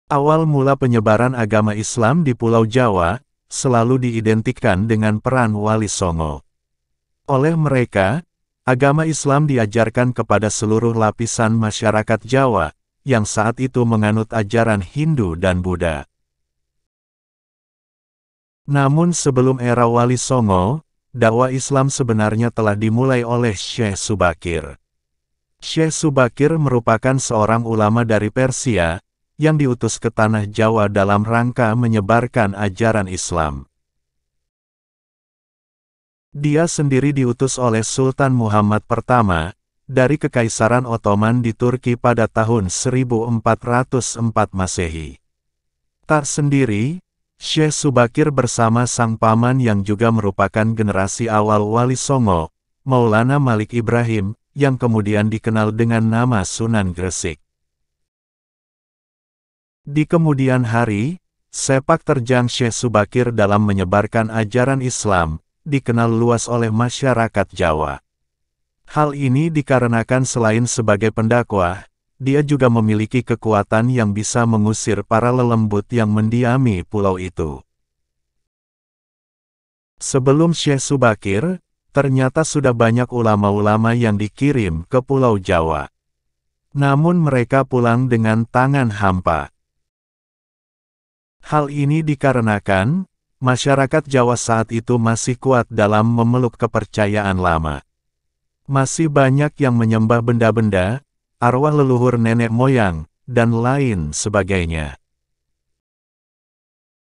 Awal mula penyebaran agama Islam di Pulau Jawa, selalu diidentikan dengan peran Wali Songo. Oleh mereka, agama Islam diajarkan kepada seluruh lapisan masyarakat Jawa, yang saat itu menganut ajaran Hindu dan Buddha. Namun sebelum era Wali Songo, dakwah Islam sebenarnya telah dimulai oleh Syekh Subakir. Syekh Subakir merupakan seorang ulama dari Persia, yang diutus ke tanah Jawa dalam rangka menyebarkan ajaran Islam. Dia sendiri diutus oleh Sultan Muhammad I, dari Kekaisaran Ottoman di Turki pada tahun 1404 Masehi. Tak sendiri, Syekh Subakir bersama sang paman yang juga merupakan generasi awal Wali Songo, Maulana Malik Ibrahim, yang kemudian dikenal dengan nama Sunan Gresik. Di kemudian hari, sepak terjang Syekh Subakir dalam menyebarkan ajaran Islam, dikenal luas oleh masyarakat Jawa. Hal ini dikarenakan selain sebagai pendakwah, dia juga memiliki kekuatan yang bisa mengusir para lelembut yang mendiami pulau itu. Sebelum Syekh Subakir, ternyata sudah banyak ulama-ulama yang dikirim ke Pulau Jawa. Namun mereka pulang dengan tangan hampa. Hal ini dikarenakan, masyarakat Jawa saat itu masih kuat dalam memeluk kepercayaan lama. Masih banyak yang menyembah benda-benda, arwah leluhur nenek moyang, dan lain sebagainya.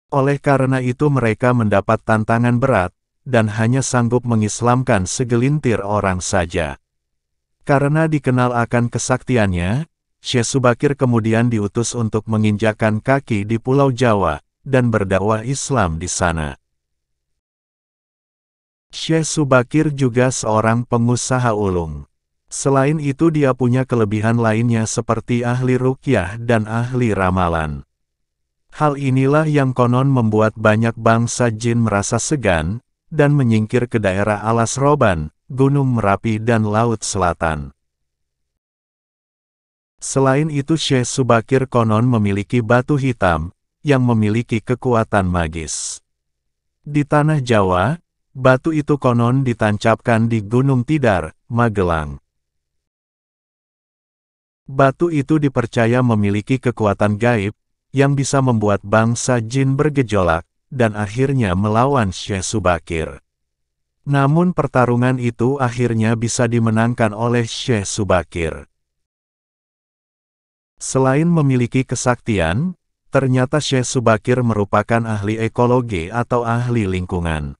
Oleh karena itu mereka mendapat tantangan berat, dan hanya sanggup mengislamkan segelintir orang saja. Karena dikenal akan kesaktiannya, Syekh Subakir kemudian diutus untuk menginjakkan kaki di Pulau Jawa, dan berdakwah Islam di sana. Syekh Subakir juga seorang pengusaha ulung. Selain itu dia punya kelebihan lainnya seperti ahli ruqyah dan ahli ramalan. Hal inilah yang konon membuat banyak bangsa jin merasa segan, dan menyingkir ke daerah Alas Roban, Gunung Merapi dan Laut Selatan. Selain itu Syekh Subakir konon memiliki batu hitam, yang memiliki kekuatan magis. Di tanah Jawa, batu itu konon ditancapkan di Gunung Tidar, Magelang. Batu itu dipercaya memiliki kekuatan gaib, yang bisa membuat bangsa jin bergejolak, dan akhirnya melawan Syekh Subakir. Namun pertarungan itu akhirnya bisa dimenangkan oleh Syekh Subakir. Selain memiliki kesaktian, ternyata Syekh Subakir merupakan ahli ekologi atau ahli lingkungan.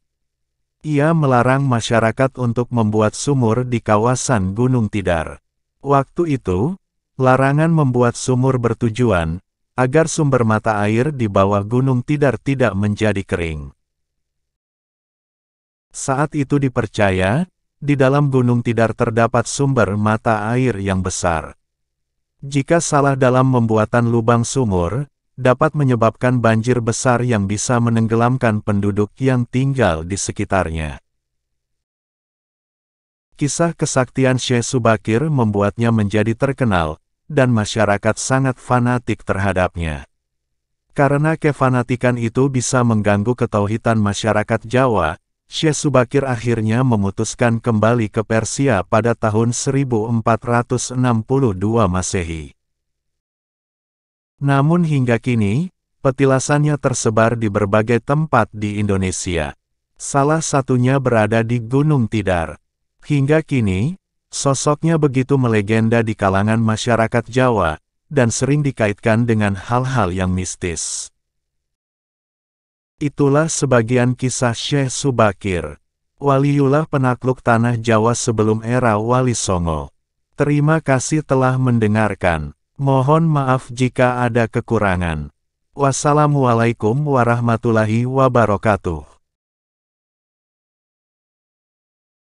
Ia melarang masyarakat untuk membuat sumur di kawasan Gunung Tidar. Waktu itu, larangan membuat sumur bertujuan, agar sumber mata air di bawah Gunung Tidar tidak menjadi kering. Saat itu dipercaya, di dalam Gunung Tidar terdapat sumber mata air yang besar. Jika salah dalam pembuatan lubang sumur, dapat menyebabkan banjir besar yang bisa menenggelamkan penduduk yang tinggal di sekitarnya. Kisah kesaktian Syekh Subakir membuatnya menjadi terkenal, dan masyarakat sangat fanatik terhadapnya. Karena kefanatikan itu bisa mengganggu ketauhidan masyarakat Jawa, Syekh Subakir akhirnya memutuskan kembali ke Persia pada tahun 1462 Masehi. Namun hingga kini, petilasannya tersebar di berbagai tempat di Indonesia. Salah satunya berada di Gunung Tidar. Hingga kini, sosoknya begitu melegenda di kalangan masyarakat Jawa, dan sering dikaitkan dengan hal-hal yang mistis. Itulah sebagian kisah Syekh Subakir, waliullah penakluk tanah Jawa sebelum era Wali Songo. Terima kasih telah mendengarkan. Mohon maaf jika ada kekurangan. Wassalamualaikum warahmatullahi wabarakatuh.